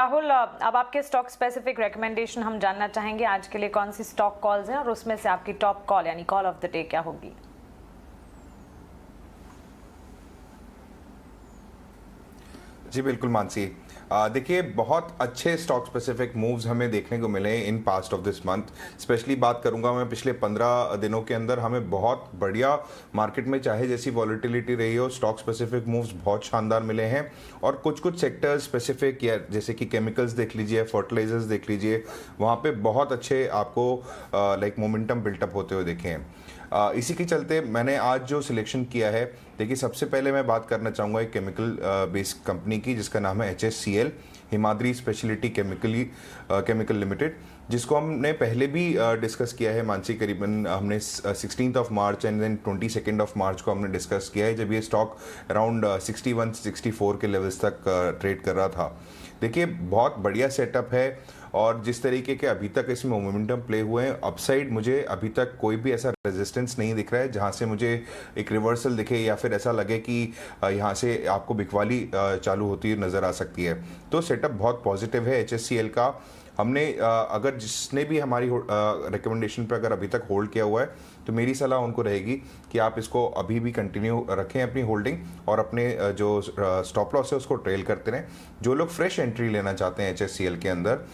राहुल, अब आपके stock specific recommendation हम जानना चाहेंगे। आज के लिए कौन सी स्टॉक कॉल्स हैं और उसमें से आपकी टॉप कॉल यानी कॉल ऑफ द डे क्या होगी? जी बिल्कुल मानसी। देखिए, बहुत अच्छे स्टॉक स्पेसिफिक मूव्स हमें देखने को मिले in past of this month. Specially बात करूंगा मैं पिछले 15 दिनों के अंदर हमें बहुत बढ़िया मार्केट में चाहे जैसी वॉलिटिलिटी रही हो, स्टॉक स्पेसिफिक मूव्स बहुत शानदार मिले हैं। और कुछ कुछ सेक्टर्स स्पेसिफिक या जैसे कि केमिकल्स देख लीजिए, फर्टिलाइजर्स देख लीजिए, वहाँ पे बहुत अच्छे आपको लाइक मोमेंटम बिल्टअप होते हुए देखे हैं। इसी के चलते मैंने आज जो सिलेक्शन किया है, देखिए सबसे पहले मैं बात करना चाहूँगा एक केमिकल बेस्ड कंपनी की जिसका नाम है HSCL, Himadri speciality chemical limited, जिसको हमने पहले भी डिस्कस किया है मानसी। करीबन हमने 16th of March and then 22nd of March को हमने डिस्कस किया है, जब ये स्टॉक अराउंड 61-64 के लेवल्स तक ट्रेड कर रहा था। देखिए, बहुत बढ़िया सेटअप है और जिस तरीके के अभी तक इसमें मोमेंटम प्ले हुए हैं, अपसाइड मुझे अभी तक कोई भी ऐसा रेजिस्टेंस नहीं दिख रहा है जहां से मुझे एक रिवर्सल दिखे या फिर ऐसा लगे कि यहां से आपको बिकवाली चालू होती हुई नज़र आ सकती है। तो सेटअप बहुत पॉजिटिव है HSCL का। हमने अगर जिसने भी हमारी रिकमेंडेशन पर अगर अभी तक होल्ड किया हुआ है, तो मेरी सलाह उनको रहेगी कि आप इसको अभी भी कंटिन्यू रखें अपनी होल्डिंग और अपने जो स्टॉप लॉस है उसको ट्रेल करते रहें। जो लोग फ्रेश एंट्री लेना चाहते हैं HSCL के अंदर,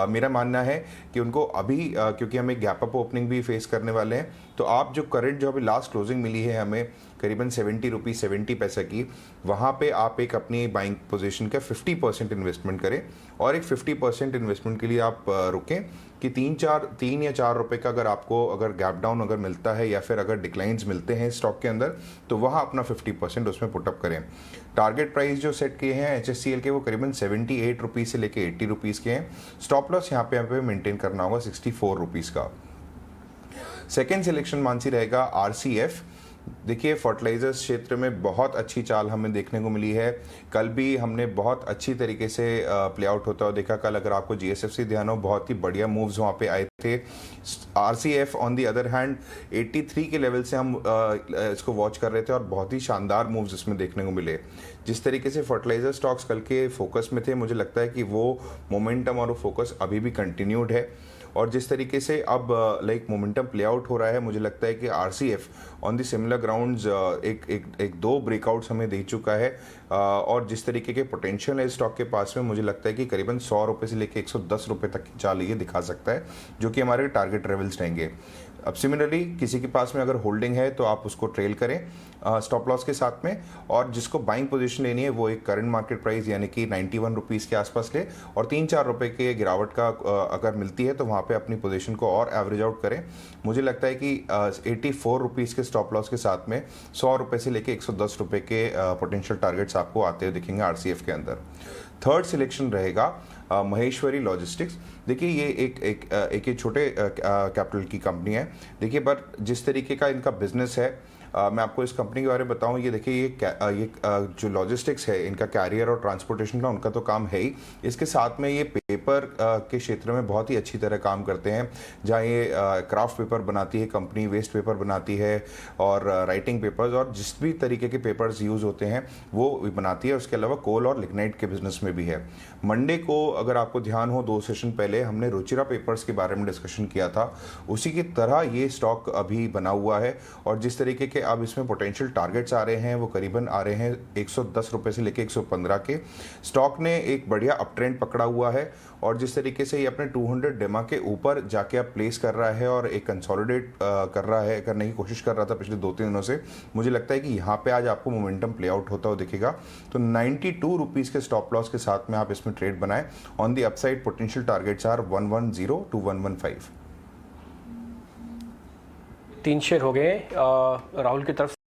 मेरा मानना है कि उनको अभी क्योंकि हम एक गैप अप ओपनिंग भी फेस करने वाले हैं, तो आप जो करंट जो अभी लास्ट क्लोजिंग मिली है हमें करीबन 70 रुपीज़ 70 पैसे की, वहाँ पे आप एक अपनी बाइंग पोजीशन का 50% इन्वेस्टमेंट करें और एक 50% इन्वेस्टमेंट के लिए आप रुकें कि 3 या 4 रुपए का अगर गैप डाउन अगर मिलता है या फिर अगर डिक्लाइंस मिलते हैं स्टॉक के अंदर, तो वहाँ अपना 50% उसमें पुटअप करें। टारगेट प्राइस जो सेट किए हैं HSCL के वो करीबन 78 रुपीज़ से लेके 80 रुपीज़ के हैं। स्टॉप लॉस यहाँ पे मेंटेन करना होगा 64 रुपीज़ का। सेकेंड सिलेक्शन मानसी रहेगा RCF। देखिए, फर्टिलाइजर्स क्षेत्र में बहुत अच्छी चाल हमें देखने को मिली है। कल भी हमने बहुत अच्छी तरीके से प्ले आउट होता हुआ देखा। कल अगर आपको GSFC ध्यान हो, बहुत ही बढ़िया मूव्स वहाँ पे आए थे। RCF on the other hand 83 के लेवल से हम इसको वॉच कर रहे थे और बहुत ही शानदार मूव्स इसमें देखने को मिले। जिस तरीके से फर्टिलाइजर स्टॉक्स कल के फोकस में थे, मुझे लगता है कि वो मोमेंटम और वो फोकस अभी भी कंटिन्यूड है। और जिस तरीके से अब लाइक मोमेंटम प्ले आउट हो रहा है, मुझे लगता है कि RCF on the similar grounds एक दो ब्रेकआउट्स हमें दे चुका है। और जिस तरीके के पोटेंशियल है स्टॉक के पास में, मुझे लगता है कि करीबन 100 रुपये से लेकर 110 रुपये तक की चाल ये दिखा सकता है, जो कि हमारे टारगेट लेवल्स रहेंगे। अब सिमिलरली किसी के पास में अगर होल्डिंग है तो आप उसको ट्रेल करें स्टॉप लॉस के साथ में, और जिसको बाइंग पोजीशन लेनी है वो एक करंट मार्केट प्राइस यानी कि 91 रुपीज़ के आसपास ले, और 3-4 रुपये के गिरावट का अगर मिलती है तो वहाँ पे अपनी पोजीशन को और एवरेज आउट करें। मुझे लगता है कि 84 रुपीज़ के स्टॉप लॉस के साथ में 100 रुपये से लेके 110 रुपये के पोटेंशियल टारगेट्स आपको आते हुए दिखेंगे RCF के अंदर। थर्ड सिलेक्शन रहेगा महेश्वरी लॉजिस्टिक्स। देखिए, ये एक छोटे कैपिटल की कंपनी है। देखिए, पर जिस तरीके का इनका बिजनेस है, मैं आपको इस कंपनी के बारे में बताऊं। ये देखिए, ये जो लॉजिस्टिक्स है इनका, कैरियर और ट्रांसपोर्टेशन का उनका तो काम है ही, इसके साथ में ये पेपर के क्षेत्र में बहुत ही अच्छी तरह काम करते हैं। जहाँ ये क्राफ्ट पेपर बनाती है कंपनी, वेस्ट पेपर बनाती है और राइटिंग पेपर्स और जिस भी तरीके के पेपर्स यूज़ होते हैं वो बनाती है। उसके अलावा कोल और लिग्नाइट के बिजनेस में भी है। मंडे को अगर आपको ध्यान हो, 2 सेशन पहले हमने रुचिरा पेपर्स के बारे में डिस्कशन किया था। उसी की तरह ये स्टॉक अभी बना हुआ है और जिस तरीके के अब इसमें पोटेंशियल टारगेट्स आ रहे हैं वो करीबन आ रहे हैं 110 रुपये से लेके 115 के। स्टॉक ने एक बढ़िया अप ट्रेंड पकड़ा हुआ है और जिस तरीके से ये अपने 200 डेमा के ऊपर जाके अब प्लेस कर रहा है और एक कंसोलिडेट करने की कोशिश कर रहा था पिछले 2-3 दिनों से, मुझे लगता है कि यहाँ पे आज आपको मोमेंटम प्ले आउट होता हुआ दिखेगा। तो 92 रुपीज़ के स्टॉप लॉस के साथ में आप इसमें ट्रेड बनाएं। On the upside potential targets are 110 to 115। 3 share हो गए राहुल की तरफ